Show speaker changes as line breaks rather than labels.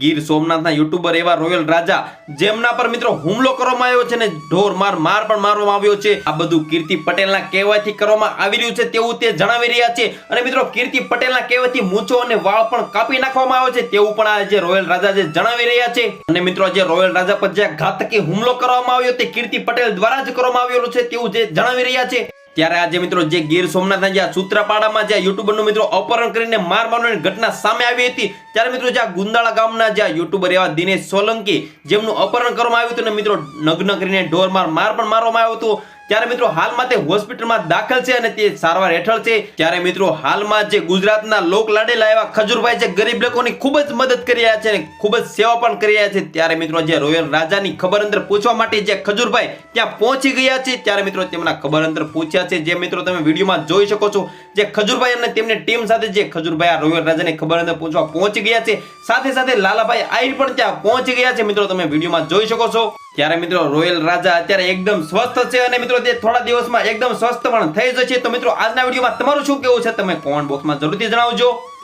Gir સોમનાથના YouTuber એવા royal રાજા જેમના પર મિત્રો હુમલો કરવામાં આવ્યો છે ને ઢોર માર પણ મારવામાં આવ્યો છે, આ બધું કીર્તિ પટેલના કહેવાથી કરવામાં આવી રહ્યું છે તેવું તે જણાવી રહ્યા છે। અને મિત્રો કીર્તિ પટેલના કહેવાથી મૂછો અને વાળ પણ કાપી નાખવામાં આવ્યો છે તેવું પણ આ જે રોયલ રાજા જે જણાવી રહ્યા છે। અને મિત્રો જે રોયલ રાજા પર જે ઘાતકી હુમલો કરવામાં આવ્યો તે કીર્તિ પટેલ દ્વારા જ કરવામાં આવેલો છે તેવું જે જણાવી રહ્યા છે। ત્યારે આજે મિત્રો જે ગીર સોમનાથના જ્યાં સૂત્રાપાડામાં જ્યાં યુટ્યુબરનું મિત્રો અપહરણ કરીને માર મારવાની ઘટના સામે આવી હતી, ત્યારે મિત્રો જ્યાં ગુંદાળા ગામના જ્યાં યુટ્યુબર એવા દિનેશ સોલંકી જેમનું અપહરણ કરવામાં આવ્યું હતું ને મિત્રો નગ્ન કરીને ઢોર માર પણ મારવામાં આવ્યો હતો, ત્યારે મિત્રો હાલમાં તે હોસ્પિટલમાં દાખલ છે અને તે સારવાર હેઠળ છે। ત્યારે મિત્રો હાલમાં જે ગુજરાતના લોક લાડેલા એવા ખજૂરભાઈ જે ગરીબ લોકોની ખૂબ જ મદદ કરી રહ્યા છે અને ખૂબ જ સેવા પણ કરી રહ્યા છે, ત્યારે મિત્રો જે રોયલ રાજાની ખબર અંદર પૂછવા માટે જે ખજૂરભાઈ ત્યાં પહોંચી ગયા છે, ત્યારે મિત્રો તેમના ખબર અંદર પૂછ્યા છે જે મિત્રો તમે વિડીયોમાં જોઈ શકો છો। જે ખજૂરભાઈ અને તેમની ટીમ સાથે જે ખજૂરભાઈ આ રોયલ રાજાની ખબર અંદર પૂછવા પહોંચી ગયા છે, સાથે સાથે લાલાભાઈ આહિર પણ ત્યાં પહોંચી ગયા છે, મિત્રો તમે વિડીયોમાં જોઈ શકો છો। ત્યારે મિત્રો રોયલ રાજા અત્યારે એકદમ સ્વસ્થ છે અને મિત્રો તે થોડા દિવસમાં એકદમ સ્વસ્થ પણ થઈ જશે। તો મિત્રો આજના વિડીયોમાં તમારું શું કહેવું છે તમે કોમેન્ટ બોક્સમાં જરૂરથી જણાવજો।